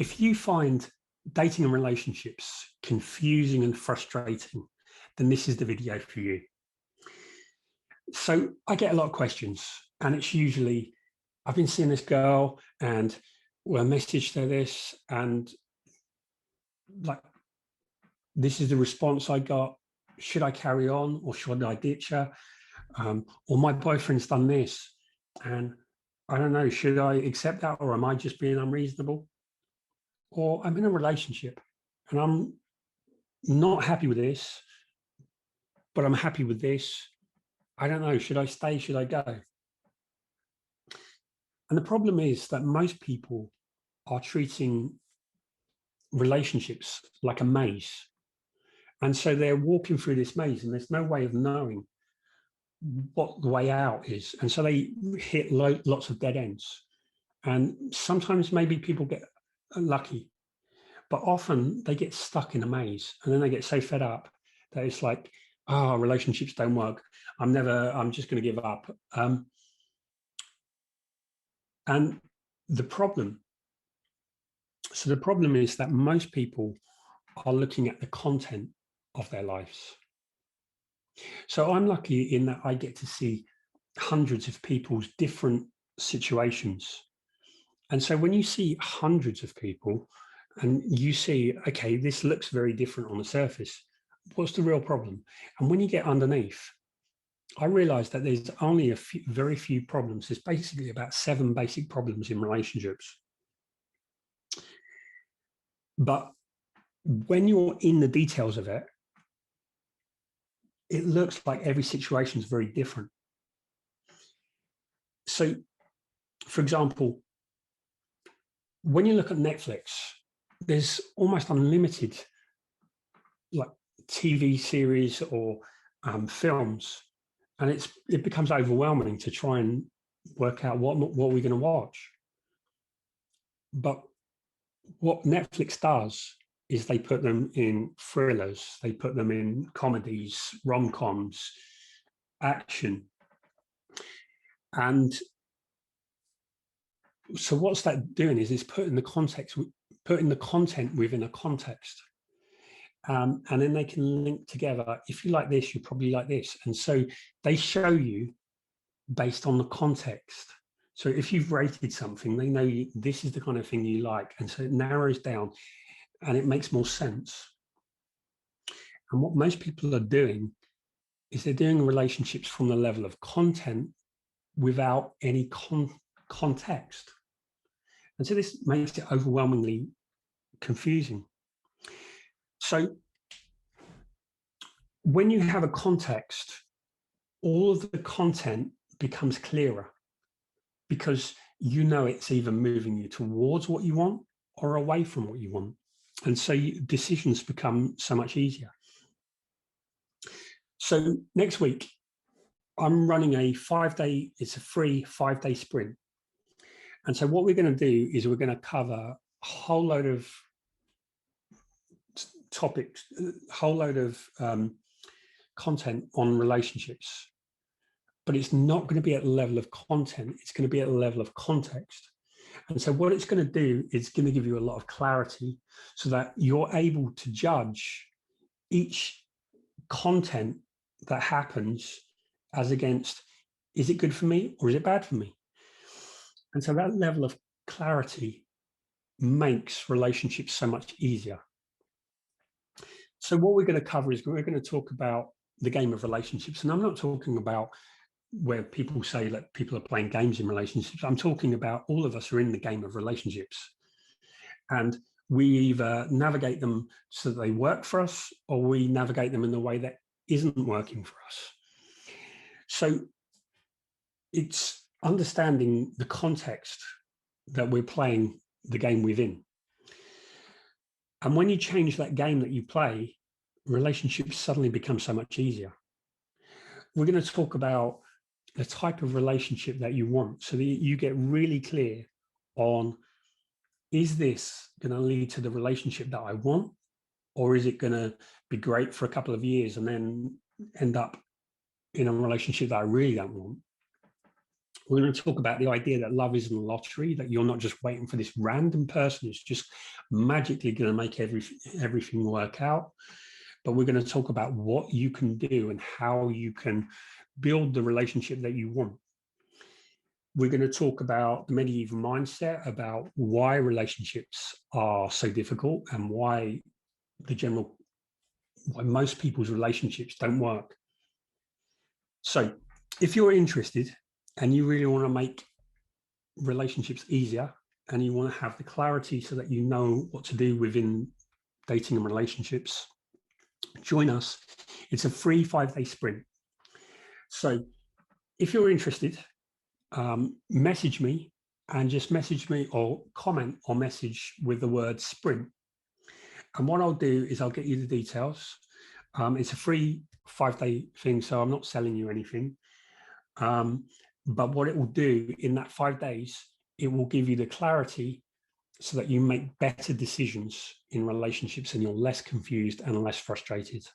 If you find dating and relationships confusing and frustrating, then this is the video for you. So I get a lot of questions, and it's usually, I've been seeing this girl and well, I messaged her this, and like, this is the response I got. Should I carry on or should I ditch her? Or my boyfriend's done this, and I don't know, should I accept that, or am I just being unreasonable? Or I'm in a relationship and I'm not happy with this, but I'm happy with this. I don't know, should I stay, should I go? And the problem is that most people are treating relationships like a maze. And so they're walking through this maze and there's no way of knowing what the way out is. And so they hit lots of dead ends. And sometimes maybe people get lucky, but often they get stuck in a maze and then they get so fed up that it's like, oh, relationships don't work. I'm just going to give up. And the problem is that most people are looking at the content of their lives. So I'm lucky in that I get to see hundreds of people's different situations. And so when you see hundreds of people and you see, okay, this looks very different on the surface, what's the real problem? And when you get underneath, I realized that there's only very few problems. There's basically about 7 basic problems in relationships. But when you're in the details of it, it looks like every situation is very different. So, for example, when you look at Netflix, there's almost unlimited like TV series or films, and it becomes overwhelming to try and work out what we're going to watch. But what Netflix does is they put them in thrillers, they put them in comedies, rom-coms, action. And so what's that doing is it's putting the content within a context. And then they can link together. If you like this, you probably like this. And so they show you based on the context. So if you've rated something, they know this is the kind of thing you like. And so it narrows down and it makes more sense. And what most people are doing is they're doing relationships from the level of content without any context. And so this makes it overwhelmingly confusing. So when you have a context, all of the content becomes clearer because you know it's either moving you towards what you want or away from what you want. And so decisions become so much easier. So next week, I'm running a 5-day, it's a free 5-day sprint. And so what we're going to do is we're going to cover a whole load of topics, a whole load of content on relationships, but it's not going to be at the level of content. It's going to be at the level of context. And so what it's going to do is going to give you a lot of clarity so that you're able to judge each content that happens as against, is it good for me or is it bad for me? And so that level of clarity makes relationships so much easier. So what we're going to cover is we're going to talk about the game of relationships. And I'm not talking about where people say that people are playing games in relationships. I'm talking about all of us are in the game of relationships. And we either navigate them so that they work for us, or we navigate them in a way that isn't working for us. So it's understanding the context that we're playing the game within. And when you change that game that you play, relationships suddenly become so much easier. We're going to talk about the type of relationship that you want so that you get really clear on, is this going to lead to the relationship that I want, or is it going to be great for a couple of years and then end up in a relationship that I really don't want? We're going to talk about the idea that love isn't a lottery, that you're not just waiting for this random person who's just magically going to make everything work out. But we're going to talk about what you can do and how you can build the relationship that you want. We're going to talk about the medieval mindset, about why relationships are so difficult and why most people's relationships don't work. So if you're interested and you really want to make relationships easier and you want to have the clarity so that you know what to do within dating and relationships, join us. It's a free 5-day sprint. So if you're interested, message me, and just message me or comment or message with the word sprint. And what I'll do is I'll get you the details. It's a free 5-day thing, so I'm not selling you anything. But what it will do in that 5 days, it will give you the clarity so that you make better decisions in relationships and you're less confused and less frustrated.